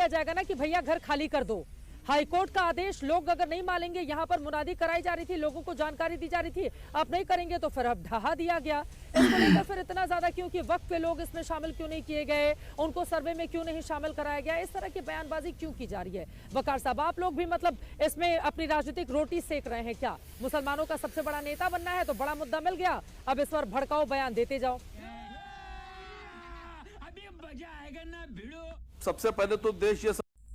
किया जाएगा ना कि भैया घर खाली कर दो। हाईकोर्ट का आदेश लोग अगर नहीं मानेंगे, यहाँ पर मुनादी कराई जा रही थी, लोगों को जानकारी दी जा रही थी, अब नहीं करेंगे तो फिर अब ढहा दिया गया। इसको लेकर फिर इतना ज्यादा क्यों कि वक्त पे लोग इसमें शामिल क्यों नहीं किए गए, उनको सर्वे में क्यों नहीं शामिल कराया गया, इस तरह की बयानबाजी क्यों की जा रही है? वकार साहब, आप लोग भी मतलब इसमें अपनी राजनीतिक रोटी सेक रहे हैं क्या? मुसलमानों का सबसे बड़ा नेता बनना है तो बड़ा मुद्दा मिल गया, अब इस पर भड़काऊ बयान देते जाओ। सबसे पहले तो देश ये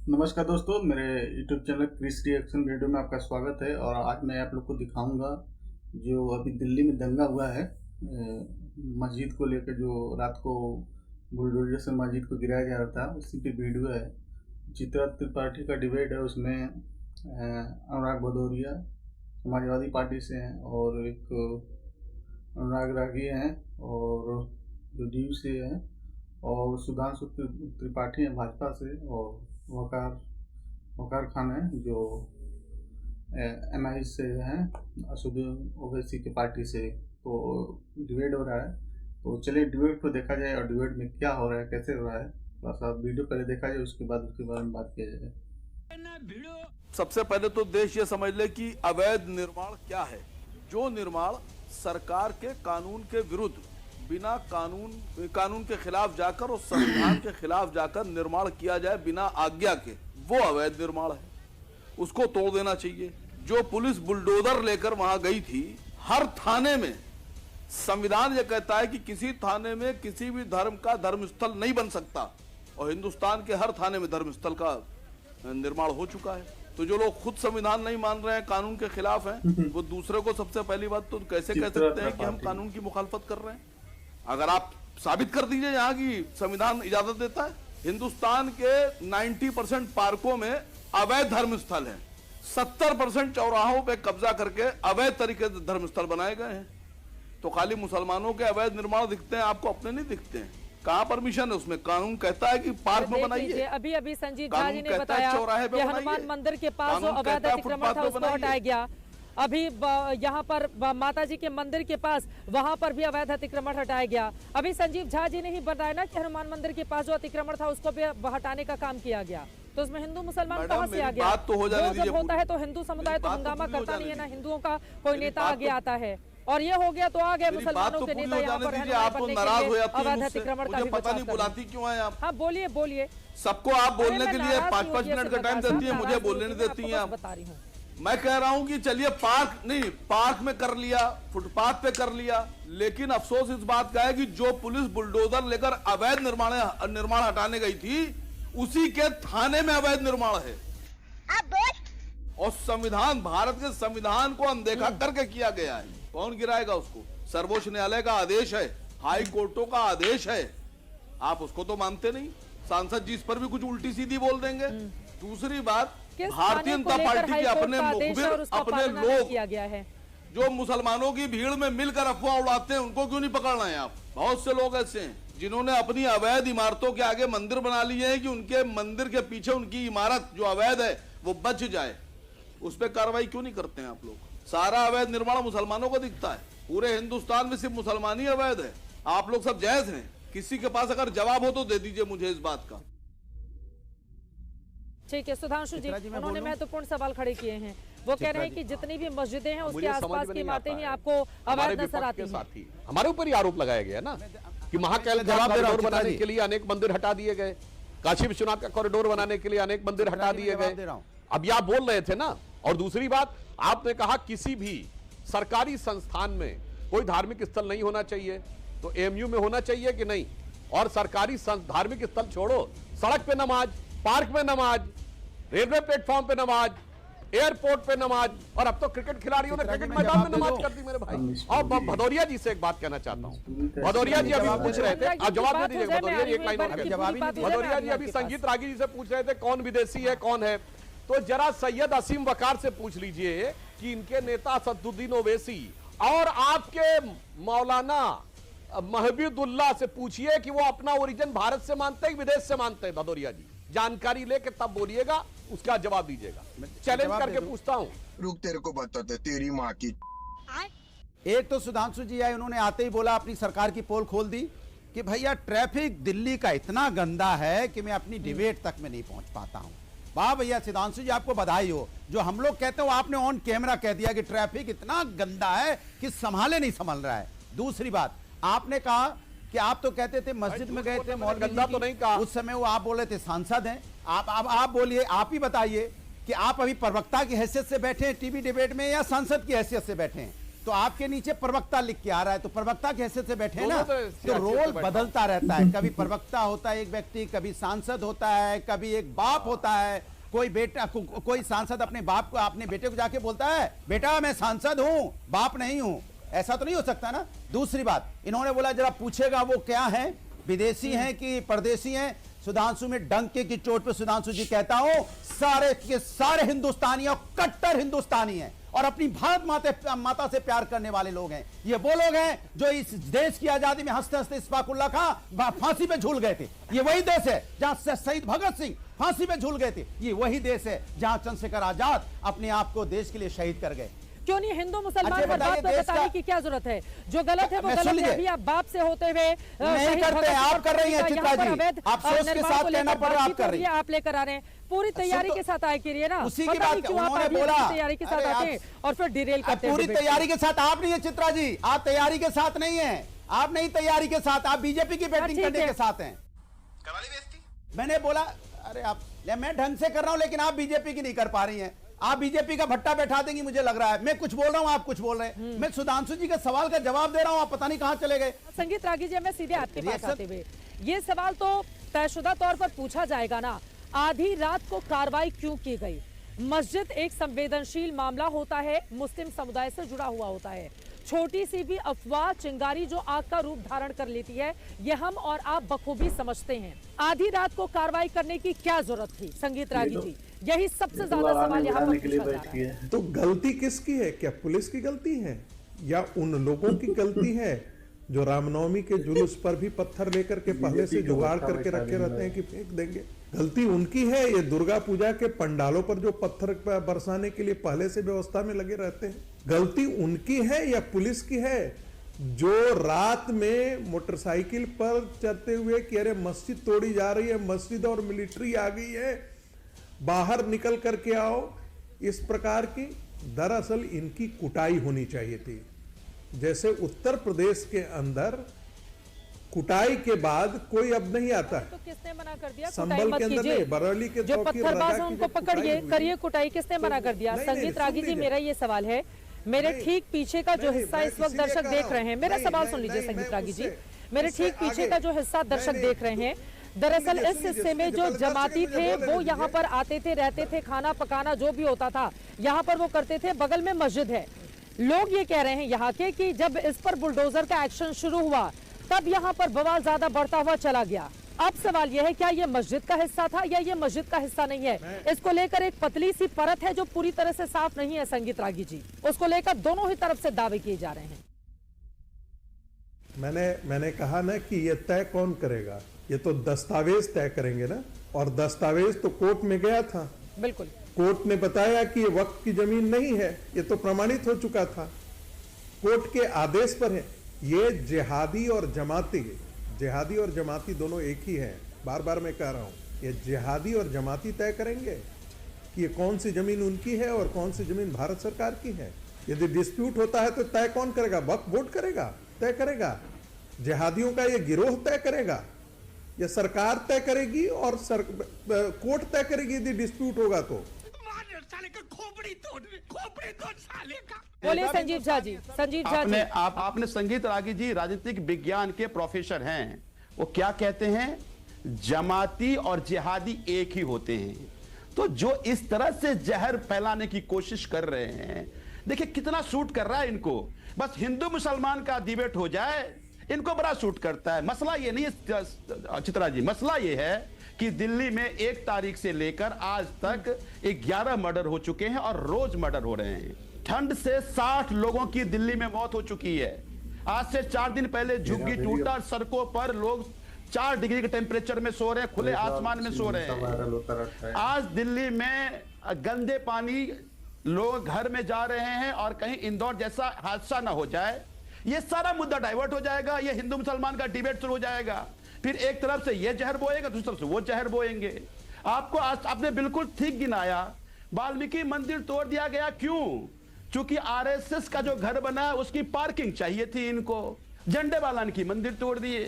नमस्कार दोस्तों, मेरे YouTube channel Chris reaction video में आपका स्वागत है। और आज मैं आप लोग को दिखाऊंगा जो अभी दिल्ली में दंगा हुआ है मस्जिद को लेकर, जो रात को बुलडोजर से मस्जिद को गिराया जा रहा था, उसी की वीडियो है। चित्रा त्रिपाठी का डिबेट है, उसमें अनुराग भदौरिया समाजवादी पार्टी से हैं और एक अनुराग रागी हैं और जो डीयू से हैं, और सुधांशु त्रिपाठी हैं भाजपा से, और वकार खान है जो एमआई से हैं, असदुद्दीन ओवैसी की पार्टी से। तो डिबेट हो रहा है, तो चलिए डिबेट को देखा जाए और डिबेट में क्या हो रहा है, कैसे हो रहा है, थोड़ा सा वीडियो पहले देखा जाए, उसके बाद उसके बारे में बात किया जाए। सबसे पहले तो देश ये समझ ले कि अवैध निर्माण क्या है। जो निर्माण सरकार के कानून के विरुद्ध, बिना कानून के खिलाफ जाकर और संविधान के खिलाफ जाकर निर्माण किया जाए बिना आज्ञा के, वो अवैध निर्माण है, उसको तोड़ देना चाहिए। जो पुलिस बुलडोजर लेकर वहां गई थी, हर थाने में संविधान ये कहता है कि किसी थाने में किसी भी धर्म का धर्मस्थल नहीं बन सकता, और हिंदुस्तान के हर थाने में धर्मस्थल का निर्माण हो चुका है। तो जो लोग खुद संविधान नहीं मान रहे हैं, कानून के खिलाफ हैं, वो दूसरे को सबसे पहली बात तो कैसे कह सकते हैं कि हम कानून की मुखालफत कर रहे हैं? अगर आप साबित कर दीजिए यहाँ की संविधान इजाजत देता है। हिंदुस्तान के 90% पार्कों में अवैध धर्मस्थल हैं, 70% चौराहों पे कब्जा करके अवैध तरीके से धर्मस्थल बनाए गए हैं। तो खाली मुसलमानों के अवैध निर्माण दिखते हैं आपको, अपने नहीं दिखते हैं। कहाँ परमिशन है उसमें? कानून कहता है कि पार्क में बनाइए। अभी संजीव झा जी ने बताया कि हनुमान मंदिर के पास जो अवैध अतिक्रमण था उसको हटाया गया। अभी यहाँ पर माता जी के मंदिर के पास वहां पर भी अवैध अतिक्रमण हटाया गया। अभी संजीव झा जी ने ही बताया ना कि हनुमान मंदिर के पास जो अतिक्रमण था उसको भी हटाने का काम किया गया। तो उसमें हिंदू मुसलमान कहाँ से आ गया? बात तो हो जाने दीजिए। जब होता है तो हिंदू समुदाय तो हंगामा करता नहीं है ना, हिंदुओं का कोई नेता आगे आता है, और ये हो गया तो आ गए मुसलमानों के नेता यहाँ पर अवैध अतिक्रमण का भी पता नहीं बुलाती क्यों है आप? हाँ बोलिए बोलिए। सबको आप बोलने के लिए 5-5 मिनट का टाइम देती है, मुझे बोलने नहीं देती है आप। बता रही हूँ, मैं कह रहा हूं कि चलिए पार्क में कर लिया, फुटपाथ पे कर लिया, लेकिन अफसोस इस बात का है कि जो पुलिस बुलडोजर लेकर अवैध निर्माण हटाने गई थी, उसी के थाने में अवैध निर्माण है। और संविधान, भारत के संविधान को अनदेखा करके किया गया है। कौन गिराएगा उसको? सर्वोच्च न्यायालय का आदेश है, हाई कोर्टों का आदेश है, आप उसको तो मानते नहीं। सांसद जी इस पर भी कुछ उल्टी सीधी बोल देंगे। दूसरी बात, भारतीय जनता पार्टी के अपने मुखबिर, अपने लोग किया गया है, जो मुसलमानों की भीड़ में मिलकर अफवाह उड़ाते हैं, उनको क्यों नहीं पकड़ रहे हैं आप? बहुत से लोग ऐसे हैं जिन्होंने अपनी अवैध इमारतों के आगे मंदिर बना लिए हैं कि उनके मंदिर के पीछे उनकी इमारत जो अवैध है वो बच जाए। उस पर कार्रवाई क्यों नहीं करते हैं आप लोग? सारा अवैध निर्माण मुसलमानों को दिखता है, पूरे हिंदुस्तान में सिर्फ मुसलमान ही अवैध है, आप लोग सब जायज हैं। किसी के पास अगर जवाब हो तो दे दीजिए मुझे इस बात का। ठीक है सुधांशु जी, उन्होंने महत्वपूर्ण सवाल खड़े किए हैं। वो कह रहे हैं कि जितनी भी मस्जिदें हैं उसके आसपास की इमारतें ही आपको अवैध नजर आती हैं। हमारे ऊपर ही आरोप लगाया गया ना कि महाकाल कॉरिडोर बनाने के लिए अनेक मंदिर हटा दिए गए, काशी विश्वनाथ का कॉरिडोर बनाने के लिए अनेक मंदिर हटा दिए गए। अब आप बोल रहे थे ना। और दूसरी बात, आपने कहा किसी भी सरकारी संस्थान में कोई धार्मिक स्थल नहीं होना चाहिए, तो एएमयू में होना चाहिए कि नहीं? और सरकारी धार्मिक स्थल छोड़ो, सड़क पे नमाज, पार्क में नमाज, रेलवे प्लेटफॉर्म पे नमाज, एयरपोर्ट पे नमाज, और अब तो क्रिकेट खिलाड़ियों ने क्रिकेट मैदान में नमाज कर दी मेरे भाई। और भदौरिया जी से एक बात कहना चाहता हूं। भदौरिया जी अभी पूछ रहे थे, आप जवाब दे दीजिए। भदौरिया जी एक लाइन और, भदौरिया जी अभी संगीत रागी जी से पूछ रहे थे कौन विदेशी है कौन है, तो जरा सैयद असीम वकार से पूछ लीजिए कि इनके नेता असदुद्दीन ओवैसी और आपके मौलाना महबूबुल्लाह से पूछिए कि वो अपना ओरिजिन भारत से मानते हैं विदेश से मानते हैं। भदौरिया जी जानकारी लेके तब बोलिएगा, उसका जवाब दीजिएगा। चैलेंज करके पूछता हूं। रुक, तेरे को बताते तेरी माँ की। एक तो सुधांशु जी आए, उन्होंने आते ही बोला अपनी सरकार की पोल खोल दी कि भैया ट्रैफिक दिल्ली का इतना गंदा है कि मैं अपनी डिबेट तक में नहीं पहुंच पाता हूं। वाह भैया सुधांशु जी, आपको बधाई हो। जो हम लोग कहते हो आपने ऑन कैमरा कह दिया कि ट्रैफिक इतना गंदा है कि संभाले नहीं संभल रहा है। दूसरी बात, आपने कहा कि आप तो कहते थे मस्जिद में गए थे, मौलवी गंदा तो नहीं कहा। उस समय वो आप बोल रहे थे सांसद हैं। आप बोलिए, आप ही बताइए कि आप अभी प्रवक्ता की हैसियत से बैठे हैं टीवी डिबेट में या सांसद की हैसियत से बैठे हैं? तो आपके नीचे प्रवक्ता लिख के आ रहा है, तो प्रवक्ता की हैसियत से बैठे हैं ना। तो रोल बदलता रहता है, कभी प्रवक्ता होता है एक व्यक्ति, कभी सांसद होता है, कभी एक बाप होता है। कोई बेटा कोई सांसद अपने बाप को, अपने बेटे को जाके बोलता है बेटा मैं सांसद हूं, बाप नहीं हूं। ऐसा तो नहीं हो सकता ना। दूसरी बात, इन्होंने बोला जरा पूछेगा वो क्या है, विदेशी हैं कि परदेशी हैं। सुधांशु में डंके की चोट पे सुधांशु जी कहता हूं, सारे के सारे हिंदुस्तानी और कट्टर हिंदुस्तानी हैं और अपनी भारत माता से प्यार करने वाले लोग हैं। ये वो लोग हैं जो इस देश की आजादी में हंसते हंसते इस्फाकुल्ला खां फांसी पे झूल गए थे। ये वही देश है जहां शहीद भगत सिंह फांसी पे झूल गए थे। ये वही देश है जहां चंद्रशेखर आजाद अपने आप को देश के लिए शहीद कर गए। क्यों नहीं हिंदू मुसलमान अच्छा, पर बात बताइए, बताने की क्या जरूरत है? जो गलत है वो मैं गलत सुन है। लीजिए। अभी आप बाप से होते हुए नहीं करते, आप कर रही हैं चित्रा जी, आप सोच के साथ कहना पड़ रहा, आप कर रही हैं। आप लेकर आ रहे हैं पूरी तैयारी के साथ आए करिए ना। उसी की पता बात नहीं क्यों आप उन्होंने अभी बोला। तैयारी के साथ अरे आते हैं और फिर डिरेल करते हैं। पूरी तैयारी के साथ आप नहीं है चित्रा जी, आप तैयारी के साथ नहीं है, आप नहीं तैयारी के साथ, आप बीजेपी की बैटिंग ठीक करने है। के साथ हैं। मैंने बोला अरे आप, मैं ढंग से कर रहा हूं लेकिन आप बीजेपी की नहीं कर पा रही हैं। आप बीजेपी का भट्टा बैठा देंगी मुझे लग रहा है। मैं कुछ बोल रहा हूं, आप कुछ बोल रहे हैं। मैं सुधांशु जी के सवाल का जवाब दे रहा हूं, आप पता नहीं कहां चले गए। संगीत रागी जी, मैं सीधे आपके पास रिएक्शन- आते हुए ये सवाल तो तयशुदा तौर पर पूछा जाएगा ना, आधी रात को कार्रवाई क्यों की गई? मस्जिद एक संवेदनशील मामला होता है, मुस्लिम समुदाय से जुड़ा हुआ होता है। छोटी सी भी अफवाह चिंगारी जो आग का रूप धारण कर लेती है, ये हम और आप बखूबी समझते हैं। आधी रात को कार्रवाई करने की क्या जरूरत थी संगीत रागी जी? यही सबसे ज्यादा सवाल यहाँ पर पूछा जा रहा है। तो गलती किसकी है? क्या पुलिस की गलती है या उन लोगों की गलती है जो रामनवमी के जुलूस पर भी पत्थर लेकर के पहले से जुगाड़ करके रखे रहते हैं कि फेंक देंगे? गलती उनकी है। ये दुर्गा पूजा के पंडालों पर जो पत्थर बरसाने के लिए पहले से व्यवस्था में लगे रहते हैं, गलती उनकी है या पुलिस की है जो रात में मोटरसाइकिल पर चलते हुए कि अरे मस्जिद तोड़ी जा रही है, मस्जिद और मिलिट्री आ गई है, बाहर निकल करके आओ, इस प्रकार की? दरअसल इनकी कुटाई होनी चाहिए थी। जैसे उत्तर प्रदेश के अंदर कुटाई के बाद कोई अब नहीं आता है। तो किसने मना कर दिया? संभल कुटाई मत के अंदर कीजिए। नहीं, बरौली के जो चौकी पत्थरबाज रजा हैं की उनको जो पकड़िए, कुटाई हुई, करिए कुटाई। किसने मना कर दिया? नहीं, संगीत नहीं, रागी सुन जी, लीजिए। मेरा ये सवाल है, मेरे नहीं, ठीक पीछे का जो नहीं, हिस्सा मैं इस वक्त इसीलिए दर्शक कह देख रहा रहे हैं, हूं। मेरा नहीं, सवाल नहीं, सुन लीजिए नहीं, संगीत मैं रागी जी, उससे- मेरे उससे ठीक पीछे आगे- का जो हिस्सा दर्शक नहीं, देख रहे हैं, दरअसल सुनिए, इस सुनिए, हिस्से में सुनिए, जो पहले दर्शक जमाती मुझे थे बोलने वो दीजिए। यहाँ पर आते थे, रहते थे, खाना पकाना जो भी होता था यहाँ पर वो करते थे। बगल में मस्जिद है। लोग ये कह रहे हैं यहाँ के कि जब इस पर बुलडोजर का एक्शन शुरू हुआ तब यहाँ पर बवाल ज्यादा बढ़ता हुआ चला गया। अब सवाल यह है, क्या ये मस्जिद का हिस्सा था या ये मस्जिद का हिस्सा नहीं है? इसको लेकर एक पतली सी परत है जो पूरी तरह से साफ नहीं है संगीत रागी जी, उसको लेकर दोनों ही तरफ से दावे किए जा रहे हैं। मैंने कहा ना कि ये तय कौन करेगा? ये तो दस्तावेज तय करेंगे ना, और दस्तावेज तो कोर्ट में गया था। बिल्कुल, कोर्ट ने बताया कि ये वक्त की जमीन नहीं है, ये तो प्रमाणित हो चुका था, कोर्ट के आदेश पर है। ये जिहादी और जमाती दोनों एक ही हैं। बार बार मैं कह रहा हूं, ये जिहादी और जमाती तय करेंगे कि ये कौन सी जमीन उनकी है और कौन सी जमीन भारत सरकार की है। यदि डिस्प्यूट होता है तो तय कौन करेगा? वक्फ बोर्ड करेगा, तय करेगा। जिहादियों का ये गिरोह तय करेगा या सरकार तय करेगी और कोर्ट तय करेगी यदि डिस्प्यूट होगा तो? बोलिए संजीव झा जी। संजीव झा जी, आपने संगीत रागी जी राजनीतिक विज्ञान के प्रोफेसर हैं, वो क्या कहते हैं, जमाती और जिहादी एक ही होते हैं। तो जो इस तरह से जहर फैलाने की कोशिश कर रहे हैं, देखिए कितना सूट कर रहा है इनको। बस हिंदू मुसलमान का डिबेट हो जाए, इनको बड़ा सूट करता है। मसला ये नहीं है चित्रा जी, मसला ये है कि दिल्ली में 1 तारीख से लेकर आज तक 11 मर्डर हो चुके हैं और रोज मर्डर हो रहे हैं। ठंड से 60 लोगों की दिल्ली में मौत हो चुकी है। आज से 4 दिन पहले झुग्गी टूटा, सड़कों पर लोग 4 डिग्री के टेम्परेचर में सो रहे हैं, खुले आसमान में सो रहे हैं। आज दिल्ली में गंदे पानी, लोग घर में जा रहे हैं और कहीं इंदौर जैसा हादसा ना हो जाए, ये सारा मुद्दा डाइवर्ट हो जाएगा, ये हिंदू मुसलमान का डिबेट शुरू हो जाएगा, फिर एक तरफ से ये जहर बोएगा, दूसरी तरफ से वो जहर बोएंगे। आपको आपने बिल्कुल ठीक गिनाया, वाल्मीकि मंदिर तोड़ दिया गया, क्यों? क्योंकि आरएसएस का जो घर बना उसकी पार्किंग चाहिए थी इनको, झंडे वाला की मंदिर तोड़ दिए।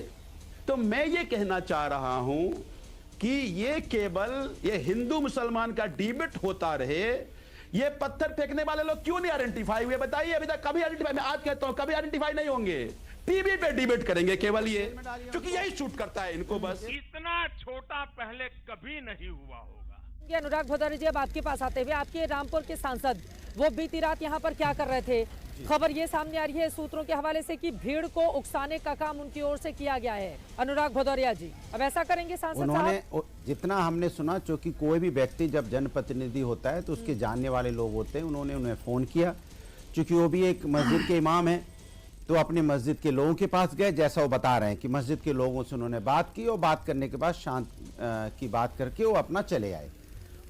तो मैं ये कहना चाह रहा हूं कि ये केवल ये हिंदू मुसलमान का डिबेट होता रहे, ये पत्थर फेंकने वाले लोग क्यों नहीं आइडेंटिफाई हुए बताइए? अभी तक कभी आइडेंटिफाई, मैं आज कहता हूं कभी आइडेंटिफाई नहीं होंगे, टीवी पे डिबेट करेंगे केवल ये, क्योंकि यही शूट करता है इनको बस। इतना छोटा पहले कभी नहीं हुआ होगा। अनुराग भदौरिया जी, अब आपके पास आते हुए, आपके रामपुर के सांसद वो बीती रात यहाँ पर क्या कर रहे थे? खबर ये सामने आ रही है सूत्रों के हवाले से कि भीड़ को उकसाने का काम उनकी ओर से किया गया है। अनुराग भदौरिया जी, अब ऐसा करेंगे सांसद साहब? उन्होंने जितना हमने सुना, क्योंकि कोई भी व्यक्ति जब जनप्रतिनिधि होता है तो उसके जानने वाले लोग होते हैं, उन्होंने उन्हें फोन किया, क्योंकि वो भी एक मस्जिद के इमाम है, तो अपने मस्जिद के लोगों के पास गए, जैसा वो बता रहे हैं कि मस्जिद के लोगों से उन्होंने बात की और बात करने के बाद शांत की बात करके वो अपना चले आए।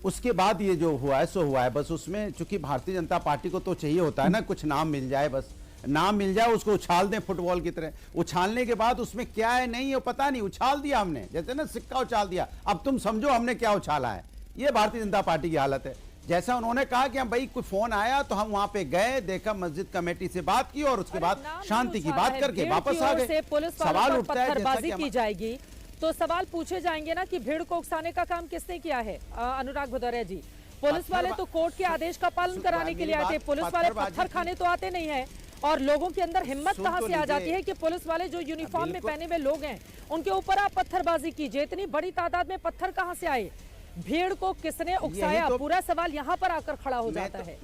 उसके बाद ये जो हुआ है सो हुआ है। बस उसमें चूंकि भारतीय जनता पार्टी को तो चाहिए होता है ना कुछ नाम मिल जाए, बस नाम मिल जाए, उसको उछाल दें फुटबॉल की तरह। उछालने के बाद उसमें क्या है नहीं है पता नहीं, उछाल दिया हमने, जैसे ना सिक्का उछाल दिया, अब तुम समझो हमने क्या उछाला है। ये भारतीय जनता पार्टी की हालत है। जैसा उन्होंने कहा कि हम भाई कोई फोन आया तो हम वहां पे गए, देखा, मस्जिद कमेटी से बात की और उसके बाद शांति की बात करके वापस आ गए। सवाल उठता है पत्थरबाजी की जाएगी तो सवाल पूछे जाएंगे ना कि भीड़ को उकसाने का काम किसने किया है? अनुराग भदौरिया जी, पुलिस वाले तो कोर्ट के आदेश का पालन कराने के लिए आते हैं, पुलिस वाले पत्थर खाने तो आते नहीं है। और लोगों के अंदर हिम्मत कहां से आ जाती है कि पुलिस वाले जो यूनिफॉर्म में पहने हुए लोग हैं उनके ऊपर आप पत्थरबाजी कीजिए? इतनी बड़ी तादाद में पत्थर कहां से आए? भीड़ को किसने उकसाया? पूरा सवाल यहाँ पर आकर खड़ा हो जाता है।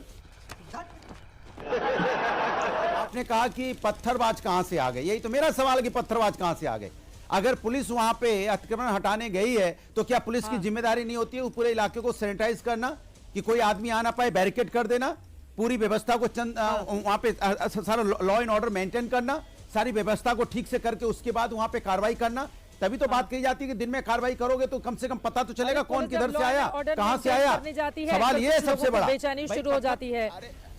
आपने कहा कि पत्थरबाज कहां से आ गए, यही तो मेरा सवाल है कि पत्थरबाज कहां से आ गए। अगर पुलिस वहां पे अतिक्रमण हटाने गई है तो क्या पुलिस की जिम्मेदारी नहीं होती है पूरे इलाके को सैनिटाइज करना, कि कोई आदमी आ ना पाए, बैरिकेड कर देना, पूरी व्यवस्था को वहां पे सारा लॉ एंड ऑर्डर मेंटेन करना, सारी व्यवस्था को ठीक से करके उसके बाद वहां पे कार्रवाई करना? तभी तो बात कही जाती है कि दिन में कार्रवाई करोगे तो कम से कम पता तो चलेगा कौन किधर से आया, कहां से आया। सवाल ये सबसे बड़ा, बेचैनी शुरू हो जाती है।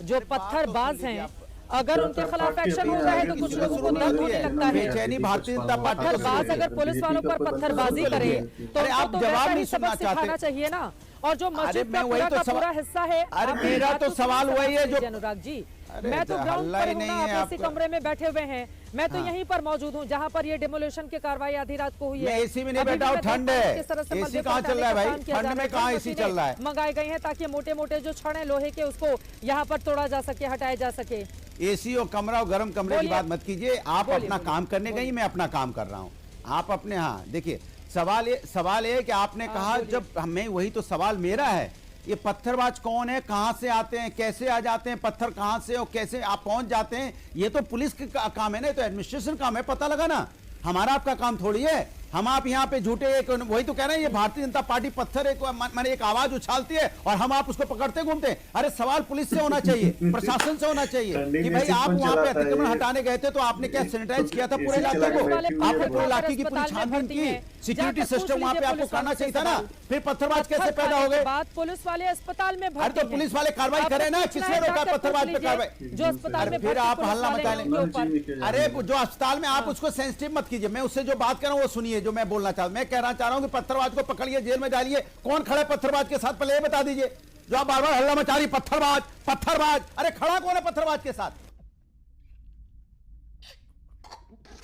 जो पत्थरबाज हैं अगर उनके खिलाफ एक्शन होता है तो कुछ लोगों को दर्द होने लगता है। बेचैनी भारतीय जनता पार्टी पत्थरबाज अगर पुलिस वालों पर पत्थरबाजी करे तो आप जवाब नहीं सुनना सिखाना चाहिए ना। और जो मस्जिद का पूरा हिस्सा है, अरे मेरा तो सवाल वही है जो अनुराग जी, मैं तो ग्राउंड पर हूं ना, आप इसी कमरे में बैठे हुए हैं, मैं तो यहीं पर मौजूद हूं जहां पर ये डिमोलिशन की कार्रवाई आधी रात को हुई है। मैं एसी में नहीं बैठा हूं, ठंड है, एसी कहां चल रहा है भाई, ठंड में कहां एसी चल रहा है? मंगाए गए हैं ताकि मोटे मोटे जो छड़ है लोहे के उसको यहाँ पर तोड़ा जा सके, हटाया जा सके। एसी और कमरा और गर्म कमरे की बात मत कीजिए, आप अपना काम करने गई, मैं अपना काम कर रहा हूँ, आप अपने। हाँ देखिए, सवाल ये कि आपने कहा, जब मैं वही तो सवाल मेरा है, ये पत्थरबाज कौन है, कहां से आते हैं, कैसे आ जाते हैं, पत्थर कहां से और कैसे आप पहुंच जाते हैं, ये तो पुलिस का काम है ना, तो एडमिनिस्ट्रेशन काम है पता लगाना, हमारा आपका काम थोड़ी है। हम आप यहाँ पे झूठे एक, वही तो कह रहे हैं, ये भारतीय जनता पार्टी पत्थर मैंने एक आवाज उछालती है और हम आप उसको पकड़ते घूमते हैं। अरे सवाल पुलिस से होना चाहिए, प्रशासन से होना चाहिए कि भाई आप वहाँ पे अतिक्रमण हटाने गए थे तो आपने क्या सैनिटाइज किया था पूरे इलाके को? आपने पूरे इलाके की पूरी छानबीन की, सिक्योरिटी सिस्टम वहाँ पे आपको करना चाहिए था ना, फिर पत्थरबाज कैसे पैदा हो गए? पुलिस वाले अस्पताल में अरे तो पुलिस वाले कार्रवाई करें ना, किसने रोका पत्थरबाज पे कार्रवाई? जो अस्पताल में फिर आप हल्ला मचा लेंगे। अरे जो अस्पताल में, आप उसको सेंसिटिव मत कीजिए, मैं उससे जो बात कर रहा हूँ वो सुनिए, जो मैं बोलना चाहता हूँ। मैं कहना चाह रहा हूं कि पत्थरबाज को पकड़िए, जेल में डालिए। कौन खड़ा है पत्थरबाज के साथ, पहले ये बता दीजिए। जो आप बार बार हल्ला मचा रही, पत्थरबाज पत्थरबाज, अरे खड़ा कौन है पत्थरबाज के साथ?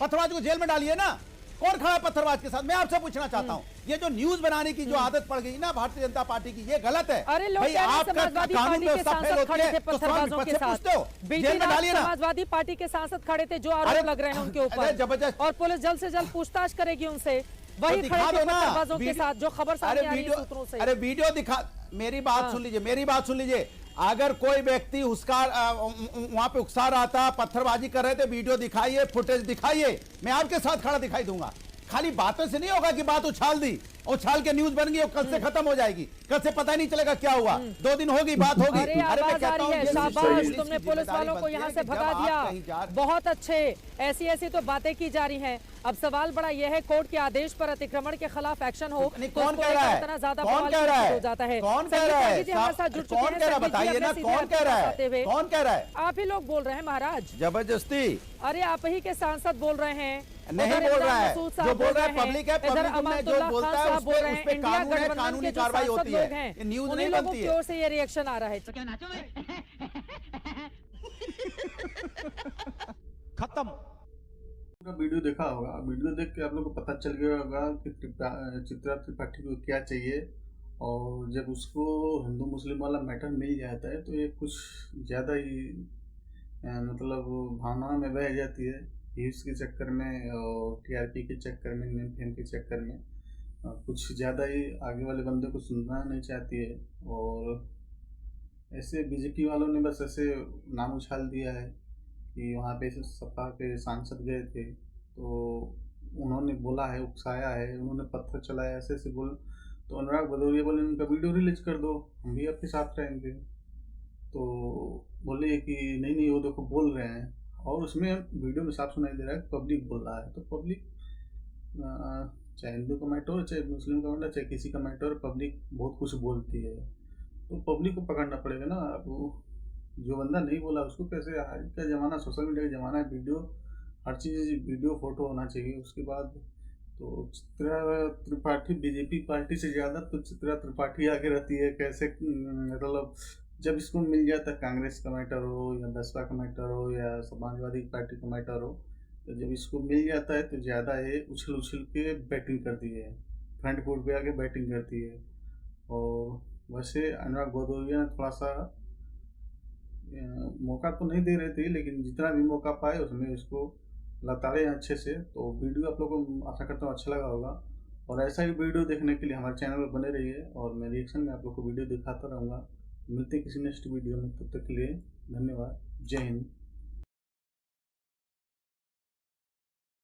पत्थरबाज को जेल में डालिए ना, कौन खड़ा है पत्थरबाज के साथ? मैं आपसे पूछना चाहता हूं, ये जो न्यूज बनाने की जो आदत पड़ गई ना भारतीय जनता पार्टी की, ये गलत है। अरे लोग कानून व्यवस्था फेल होती है तो पत्थरबाजों के साथ जेल में डालिए ना। समाजवादी पार्टी के सांसद खड़े थे जो आरोप लग रहे हैं उनके ऊपर, जबरदस्त, और पुलिस जल्द से जल्द पूछताछ करेगी उनसे। वही खड़े थे पत्थरबाजों के साथ जो खबर सामने आ रही है सूत्रों से। अरे वीडियो दिखा, मेरी बात सुन लीजिए, मेरी बात सुन लीजिए। अगर कोई व्यक्ति वहां पे उकसा रहा था, पत्थरबाजी कर रहे थे, वीडियो दिखाइए, फुटेज दिखाइए, मैं आपके साथ खड़ा दिखाई दूंगा। खाली बातों से नहीं होगा कि बात उछाल दी, उछाल के न्यूज बन गई और कल से खत्म हो जाएगी, कल से पता ही नहीं चलेगा क्या हुआ, 2 दिन होगी बात होगी। अरे आवाज आ रही है, शाबाश, तुमने पुलिस वालों को यहाँ से भगा दिया, बहुत अच्छे। ऐसी ऐसी तो बातें की जा रही हैं। अब सवाल बड़ा यह है, कोर्ट के आदेश पर अतिक्रमण के खिलाफ एक्शन हो तो कौन कह रहा है, इतना ज्यादा कौन कह रहा है, हो जाता है। कौन कह रहा है, कौन कह रहा है, बताइए ना, कौन कह रहा है, कौन कह रहा है? आप ही लोग बोल रहे हैं महाराज, जबरदस्ती। अरे आप ही के सांसद बोल रहे हैं। नहीं बोल रहा है, जो बोल रहा है पब्लिक है, पब्लिक में जो बोलता है उस पे कानून है, कानूनी कार्रवाई होती है, ये न्यूज नहीं बनती है। से ये रिएक्शन आ रहा है। खत्म। वीडियो देखा होगा, वीडियो देख के आप लोग को पता चल गया होगा कि चित्रा त्रिपाठी को क्या चाहिए, और जब उसको हिंदू मुस्लिम वाला मैटर मिल जाता है तो ये कुछ ज़्यादा ही मतलब भावना में बह जाती है, व्यूज़ के चक्कर में और टीआरपी के चक्कर में, नेम फेम के चक्कर में कुछ ज़्यादा ही आगे वाले बंदे को सुनना नहीं चाहती है। और ऐसे बीजेपी वालों ने बस ऐसे नाम उछाल दिया है कि वहाँ पे सपा के सांसद गए थे तो उन्होंने बोला है, उकसाया है, उन्होंने पत्थर चलाया, ऐसे ऐसे बोल, तो अनुराग भदौरिया बोले उनका वीडियो रिलीज कर दो, हम भी आपके साथ रहेंगे। तो बोले कि नहीं नहीं वो देखो बोल रहे हैं, और उसमें वीडियो में साफ सुनाई दे रहा है पब्लिक बोल रहा है। तो पब्लिक चाहे हिंदू का मैटर हो, चाहे मुस्लिम का मैटर, चाहे किसी का मैटर हो, पब्लिक बहुत कुछ बोलती है, तो पब्लिक को पकड़ना पड़ेगा ना। अब जो बंदा नहीं बोला उसको कैसे, आज का ज़माना सोशल मीडिया का ज़माना है, वीडियो हर चीज़ वीडियो फोटो होना चाहिए। उसके बाद तो चित्रा त्रिपाठी बीजेपी पार्टी से ज़्यादा तो चित्रा त्रिपाठी आगे रहती है। कैसे मतलब जब इसको मिल जाता है, कांग्रेस का मैटर हो या बसपा का मैटर हो या समाजवादी पार्टी का मैटर हो, तो जब इसको मिल जाता है तो ज़्यादा ये उछल उछल के बैटिंग करती है, फ्रंट फुट पे आके बैटिंग करती है। और वैसे अनुराग भदौरिया ने थोड़ा सा मौका तो नहीं दे रहे थे, लेकिन जितना भी मौका पाए उसमें इसको लताड़े अच्छे से। तो वीडियो आप लोगों को आशा करता हूँ अच्छा लगा होगा, और ऐसा ही वीडियो देखने के लिए हमारे चैनल पर बने रहिए, और मैं रिएक्शन में आप लोग को वीडियो दिखाता रहूँगा। मिलते हैं किसी नेक्स्ट वीडियो में, तब तक के लिए धन्यवाद। जय हिंद।